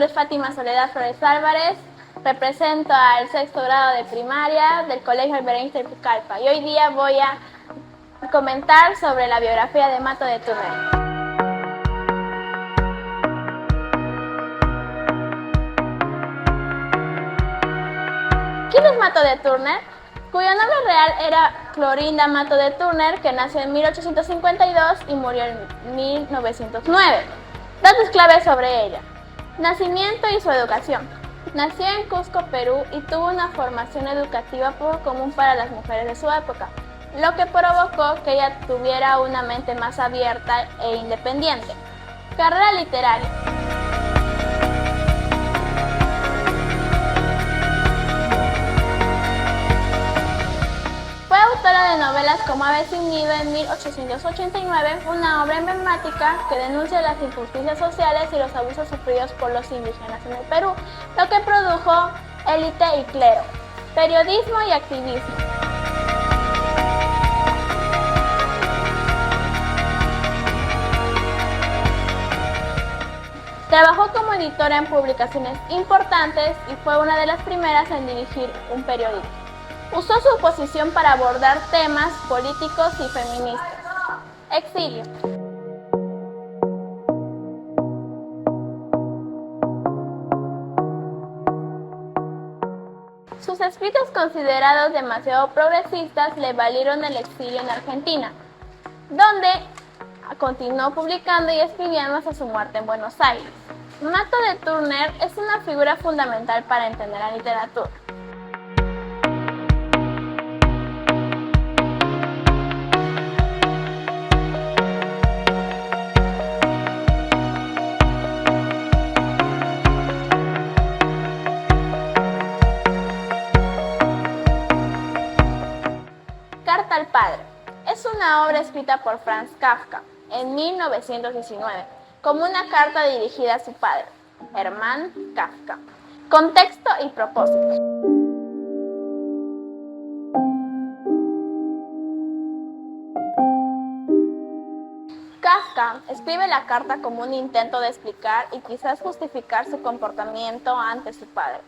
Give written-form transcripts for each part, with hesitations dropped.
nombre es Fátima Soledad Flores Álvarez, represento al sexto grado de primaria del Colegio Albert Pucallpa y hoy día voy a comentar sobre la biografía de Mato de Turner. ¿Quién es Mato de Turner? Cuyo nombre real era Clorinda Mato de Turner, que nació en 1852 y murió en 1909. Datos claves sobre ella. Nacimiento y su educación. Nació en Cusco, Perú, y tuvo una formación educativa poco común para las mujeres de su época, lo que provocó que ella tuviera una mente más abierta e independiente. Carrera literaria. Fue autora de novelas como Ave sin nido en 1889, una obra emblemática que denuncia las injusticias sociales y los abusos sufridos por los indígenas en el Perú, lo que produjo élite y clero, periodismo y activismo. Trabajó como editora en publicaciones importantes y fue una de las primeras en dirigir un periódico. Usó su posición para abordar temas políticos y feministas. Exilio. Sus escritos, considerados demasiado progresistas, le valieron el exilio en Argentina, donde continuó publicando y escribiendo hasta su muerte en Buenos Aires. Mato de Turner es una figura fundamental para entender la literatura. Carta al padre. Es una obra escrita por Franz Kafka en 1919, como una carta dirigida a su padre, Hermann Kafka. Contexto y propósito. Kafka escribe la carta como un intento de explicar y quizás justificar su comportamiento ante su padre,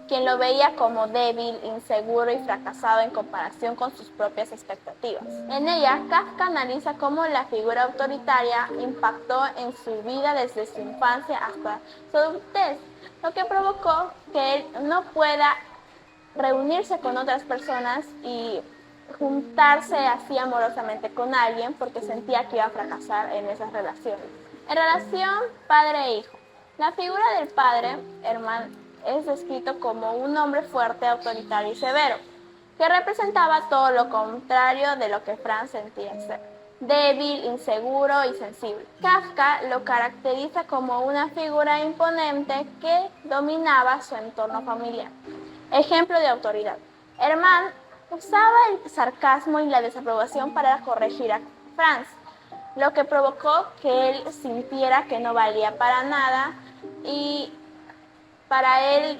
quien lo veía como débil, inseguro y fracasado en comparación con sus propias expectativas. En ella, Kafka analiza cómo la figura autoritaria impactó en su vida desde su infancia hasta su adultez, lo que provocó que él no pueda reunirse con otras personas y juntarse así amorosamente con alguien porque sentía que iba a fracasar en esas relaciones. En relación padre e hijo, la figura del padre, Hermann, es descrito como un hombre fuerte, autoritario y severo, que representaba todo lo contrario de lo que Franz sentía ser: débil, inseguro y sensible. Kafka lo caracteriza como una figura imponente que dominaba su entorno familiar. Ejemplo de autoridad. Hermann usaba el sarcasmo y la desaprobación para corregir a Franz, lo que provocó que él sintiera que no valía para nada y para él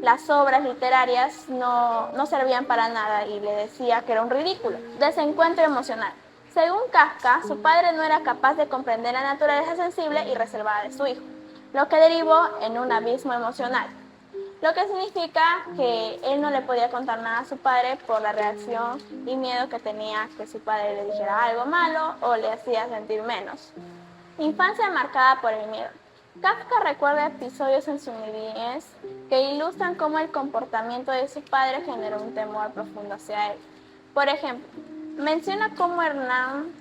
las obras literarias no servían para nada y le decía que era un ridículo. Desencuentro emocional. Según Kafka, su padre no era capaz de comprender la naturaleza sensible y reservada de su hijo, lo que derivó en un abismo emocional, lo que significa que él no le podía contar nada a su padre por la reacción y miedo que tenía que su padre le dijera algo malo o le hacía sentir menos. Infancia marcada por el miedo. Kafka recuerda episodios en su niñez que ilustran cómo el comportamiento de su padre generó un temor profundo hacia él. Por ejemplo, menciona cómo Hernán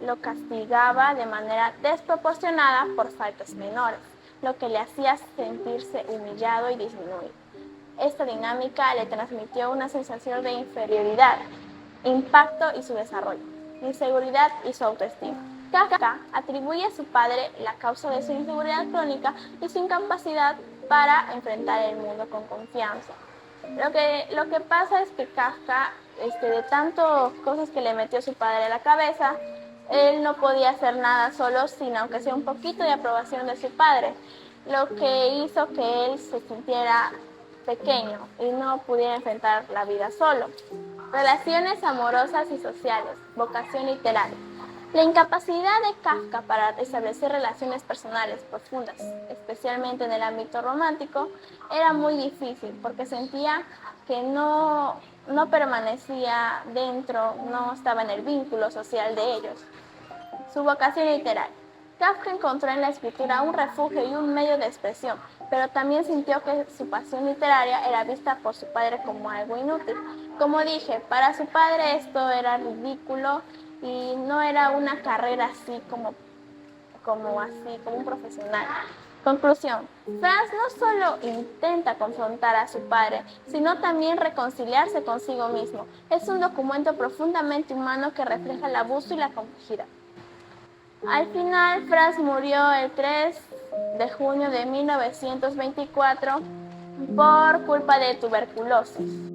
lo castigaba de manera desproporcionada por faltas menores, lo que le hacía sentirse humillado y disminuido. Esta dinámica le transmitió una sensación de inferioridad, impacto y su desarrollo, inseguridad y su autoestima. Kafka atribuye a su padre la causa de su inseguridad crónica y su incapacidad para enfrentar el mundo con confianza. Lo que pasa es que Kafka, de tantas cosas que le metió su padre a la cabeza, él no podía hacer nada solo sin aunque sea un poquito de aprobación de su padre, lo que hizo que él se sintiera pequeño y no pudiera enfrentar la vida solo. Relaciones amorosas y sociales, vocación literaria. La incapacidad de Kafka para establecer relaciones personales profundas, especialmente en el ámbito romántico, era muy difícil porque sentía que no permanecía dentro, no estaba en el vínculo social de ellos. Su vocación literaria. Kafka encontró en la escritura un refugio y un medio de expresión, pero también sintió que su pasión literaria era vista por su padre como algo inútil. Como dije, para su padre esto era ridículo y no era una carrera así como un profesional. Conclusión. Franz no solo intenta confrontar a su padre, sino también reconciliarse consigo mismo. Es un documento profundamente humano que refleja el abuso y la complejidad. Al final, Franz murió el 3 de junio de 1924 por culpa de tuberculosis.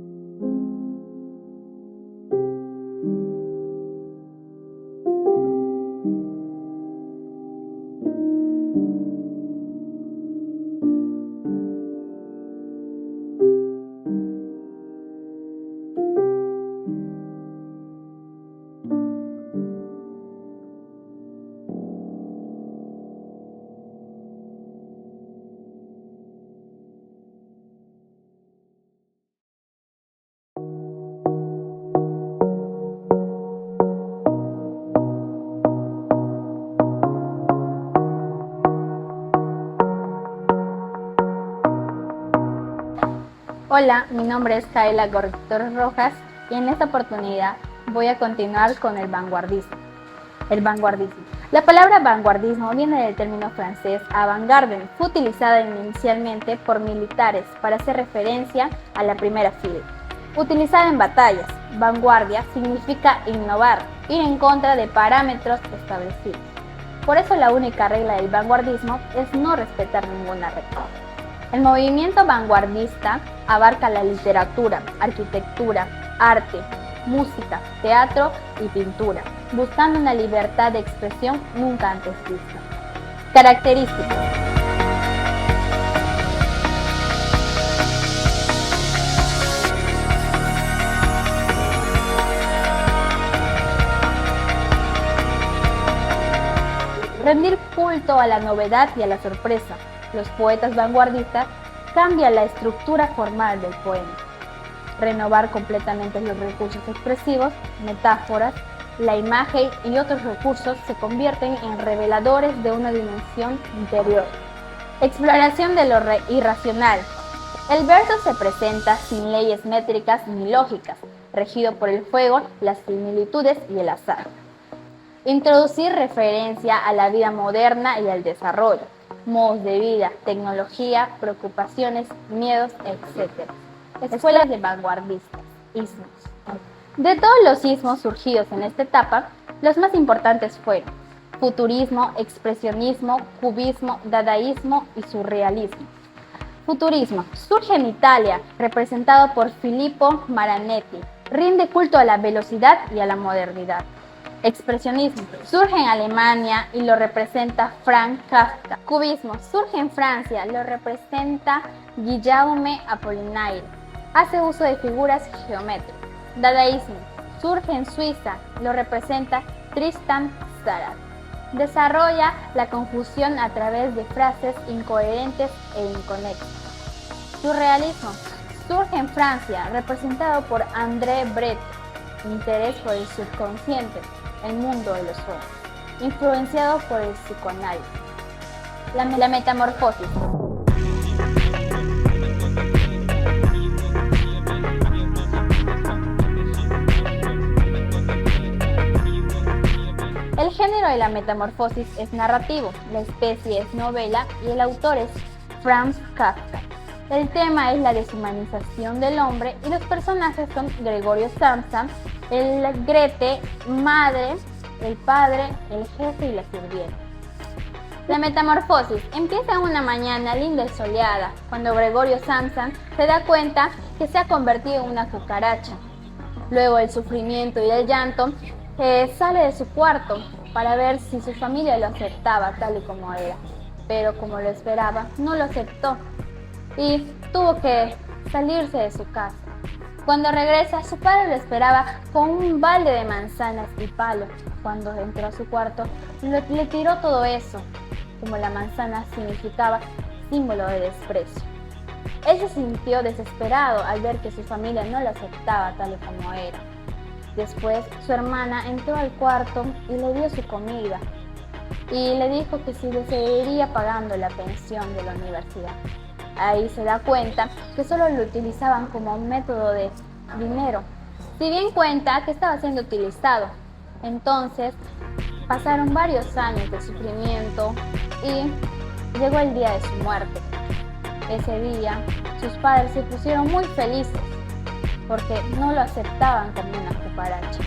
Hola, mi nombre es Kaela Gorritos Rojas y en esta oportunidad voy a continuar con el vanguardismo. El vanguardismo. La palabra vanguardismo viene del término francés avant-garde, fue utilizada inicialmente por militares para hacer referencia a la primera fila. Utilizada en batallas, vanguardia significa innovar, ir en contra de parámetros establecidos. Por eso la única regla del vanguardismo es no respetar ninguna regla. El movimiento vanguardista abarca la literatura, arquitectura, arte, música, teatro y pintura, buscando una libertad de expresión nunca antes vista. Características. Rendir culto a la novedad y a la sorpresa. Los poetas vanguardistas cambian la estructura formal del poema. Renovar completamente los recursos expresivos, metáforas, la imagen y otros recursos se convierten en reveladores de una dimensión interior. Exploración de lo irracional. El verso se presenta sin leyes métricas ni lógicas, regido por el fuego, las similitudes y el azar. Introducir referencia a la vida moderna y al desarrollo, modos de vida, tecnología, preocupaciones, miedos, etc. Escuelas de vanguardistas, ismos. De todos los ismos surgidos en esta etapa, los más importantes fueron futurismo, expresionismo, cubismo, dadaísmo y surrealismo. Futurismo surge en Italia, representado por Filippo Marinetti, rinde culto a la velocidad y a la modernidad. Expresionismo surge en Alemania y lo representa Franz Kafka. Cubismo surge en Francia, lo representa Guillaume Apollinaire. Hace uso de figuras geométricas. Dadaísmo surge en Suiza, lo representa Tristan Tzara. Desarrolla la confusión a través de frases incoherentes e inconexas. Surrealismo surge en Francia, representado por André Breton. Interés por el subconsciente, el mundo de los sueños, influenciado por el psicoanálisis. La metamorfosis. El género de la metamorfosis es narrativo, la especie es novela y el autor es Franz Kafka. El tema es la deshumanización del hombre y los personajes son Gregorio Samsa, el Grete, madre, el padre, el jefe y la sirvienta. La metamorfosis empieza una mañana linda y soleada, cuando Gregorio Samsa se da cuenta que se ha convertido en una cucaracha. Luego el sufrimiento y el llanto, sale de su cuarto para ver si su familia lo aceptaba tal y como era, pero como lo esperaba, no lo aceptó y tuvo que salirse de su casa. Cuando regresa, su padre lo esperaba con un balde de manzanas y palo. Cuando entró a su cuarto, le tiró todo eso, como la manzana significaba símbolo de desprecio. Él se sintió desesperado al ver que su familia no lo aceptaba tal y como era. Después, su hermana entró al cuarto y le dio su comida y le dijo que si le seguiría pagando la pensión de la universidad. Ahí se da cuenta que solo lo utilizaban como un método de dinero. Se dio cuenta que estaba siendo utilizado. Entonces, pasaron varios años de sufrimiento y llegó el día de su muerte. Ese día, sus padres se pusieron muy felices porque no lo aceptaban como una cucaracha.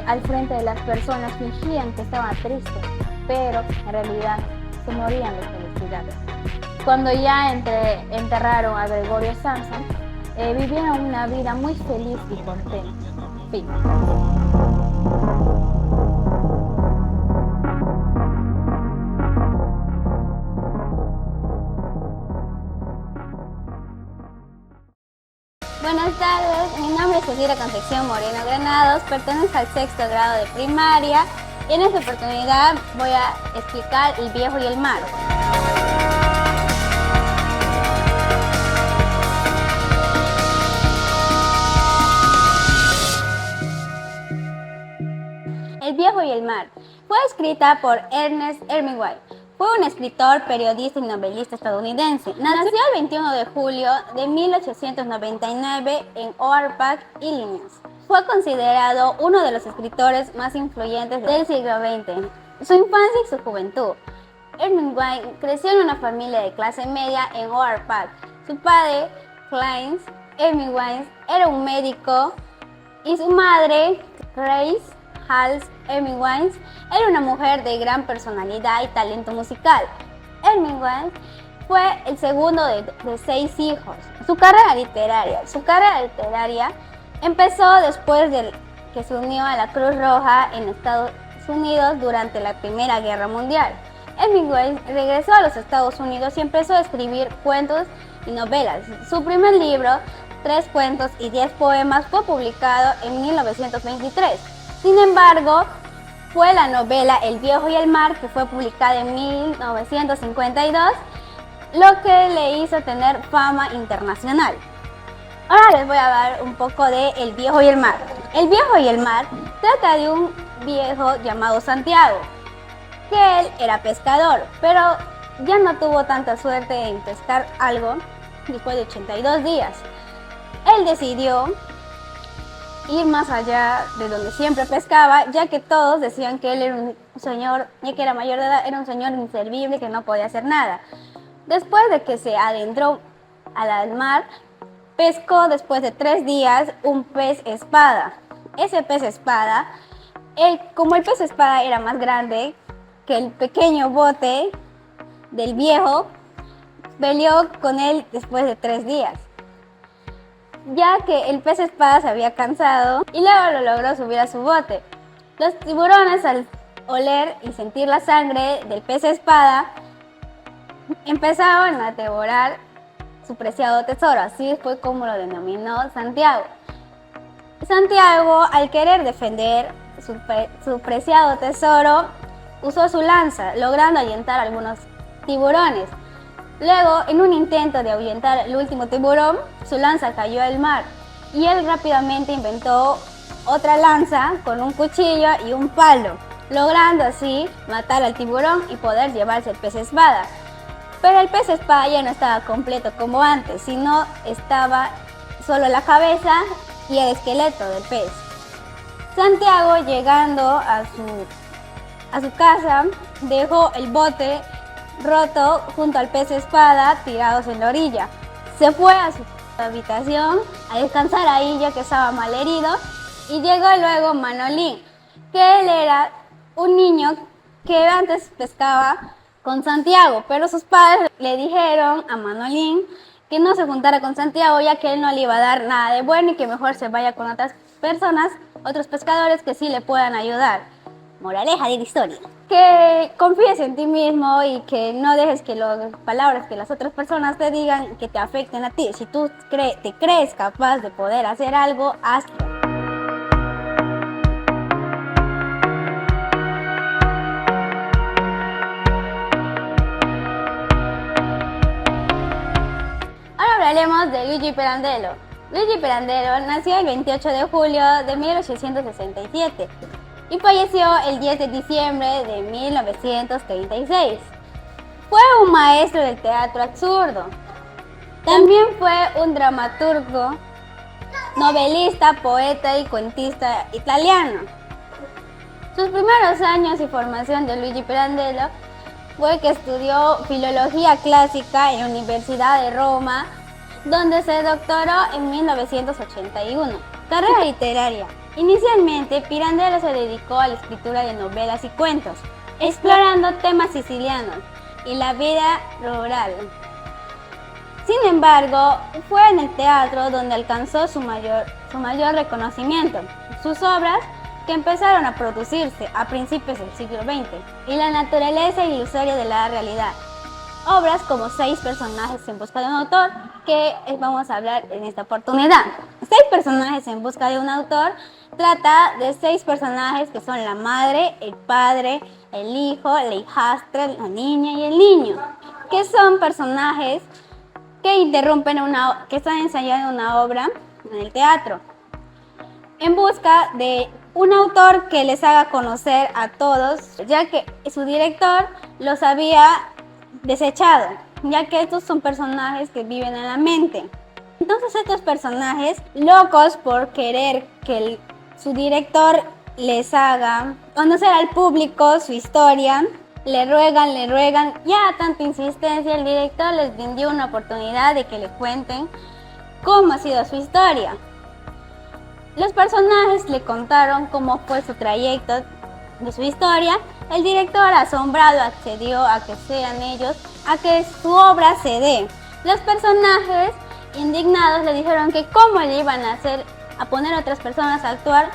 Al frente de las personas fingían que estaban tristes, pero en realidad se morían de felicidad. Cuando ya enterraron a Gregorio Samsa, vivieron una vida muy feliz y contenta. Fin. Buenas tardes, mi nombre es Cecilia Concepción Moreno Granados, pertenezco al 6º grado de primaria y en esta oportunidad voy a explicar El viejo y el mar. El viejo y el mar fue escrita por Ernest Hemingway. Fue un escritor, periodista y novelista estadounidense. Nació el 21 de julio de 1899 en Oak Park, Illinois. Fue considerado uno de los escritores más influyentes del siglo XX. Su infancia y su juventud. Hemingway creció en una familia de clase media en Oak Park. Su padre, Clarence Hemingway, era un médico y su madre, Grace Hall Hemingway, era una mujer de gran personalidad y talento musical. Hemingway fue el segundo de 6 hijos. Su carrera literaria empezó después de que se unió a la Cruz Roja en Estados Unidos durante la Primera Guerra Mundial. Hemingway regresó a los Estados Unidos y empezó a escribir cuentos y novelas. Su primer libro, 3 cuentos y 10 poemas, fue publicado en 1923. Sin embargo, fue la novela El viejo y el mar, que fue publicada en 1952, lo que le hizo tener fama internacional. Ahora les voy a dar un poco de El viejo y el mar. El viejo y el mar trata de un viejo llamado Santiago, que él era pescador, pero ya no tuvo tanta suerte en pescar algo después de 82 días. Él decidió ir más allá de donde siempre pescaba, ya que todos decían que él era un señor, ya que era mayor de edad, era un señor inservible que no podía hacer nada. Después de que se adentró al mar, pescó después de 3 días un pez espada. Ese pez espada, como el pez espada era más grande que el pequeño bote del viejo, peleó con él después de 3 días. Ya que el pez espada se había cansado y luego lo logró subir a su bote. Los tiburones, al oler y sentir la sangre del pez espada, empezaron a devorar su preciado tesoro. Así fue como lo denominó Santiago. Santiago, al querer defender su preciado tesoro, usó su lanza, logrando ahuyentar a algunos tiburones. Luego, en un intento de ahuyentar el último tiburón, su lanza cayó al mar y él rápidamente inventó otra lanza con un cuchillo y un palo, logrando así matar al tiburón y poder llevarse el pez espada. Pero el pez espada ya no estaba completo como antes, sino estaba solo la cabeza y el esqueleto del pez. Santiago, llegando a su casa, dejó el bote roto junto al pez espada tirados en la orilla. Se fue a su habitación a descansar ahí, ya que estaba mal herido, y llegó luego Manolín, que él era un niño que antes pescaba con Santiago, pero sus padres le dijeron a Manolín que no se juntara con Santiago, ya que él no le iba a dar nada de bueno y que mejor se vaya con otras personas, otros pescadores que sí le puedan ayudar. Moraleja de la historia: que confíes en ti mismo y que no dejes que las palabras que las otras personas te digan que te afecten a ti. Si tú te crees capaz de poder hacer algo, hazlo. Luigi Pirandello. Luigi Pirandello nació el 28 de julio de 1867 y falleció el 10 de diciembre de 1936. Fue un maestro del teatro absurdo. También fue un dramaturgo, novelista, poeta y cuentista italiano. Sus primeros años y formación de Luigi Pirandello fue que estudió filología clásica en la Universidad de Roma, donde se doctoró en 1981. Carrera literaria. Inicialmente, Pirandello se dedicó a la escritura de novelas y cuentos, explorando temas sicilianos y la vida rural. Sin embargo, fue en el teatro donde alcanzó su mayor reconocimiento. Sus obras, que empezaron a producirse a principios del siglo XX, y la naturaleza ilusoria de la realidad. Obras como 6 personajes en busca de un autor, que vamos a hablar en esta oportunidad. 6 personajes en busca de un autor trata de 6 personajes que son la madre, el padre, el hijo, la hijastra, la niña y el niño, que son personajes que que están ensayando una obra en el teatro, en busca de un autor que les haga conocer a todos, ya que su director los había desechado, ya que estos son personajes que viven en la mente. Entonces estos personajes, locos por querer que su director les haga conocer al público su historia, le ruegan, ya a tanta insistencia el director les dio una oportunidad de que le cuenten cómo ha sido su historia. Los personajes le contaron cómo fue su trayecto de su historia. El director, asombrado, accedió a que sean ellos, a que su obra se dé. Los personajes, indignados, le dijeron que cómo le iban a poner a otras personas a actuar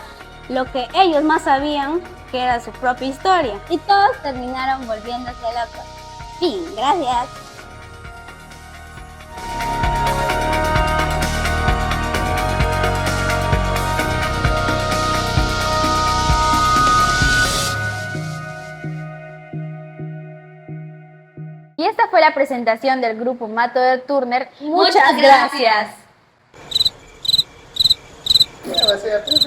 lo que ellos más sabían, que era su propia historia. Y todos terminaron volviéndose locos. Fin, gracias. Y esta fue la presentación del grupo Matador Turner. Muchas gracias. Muchas gracias.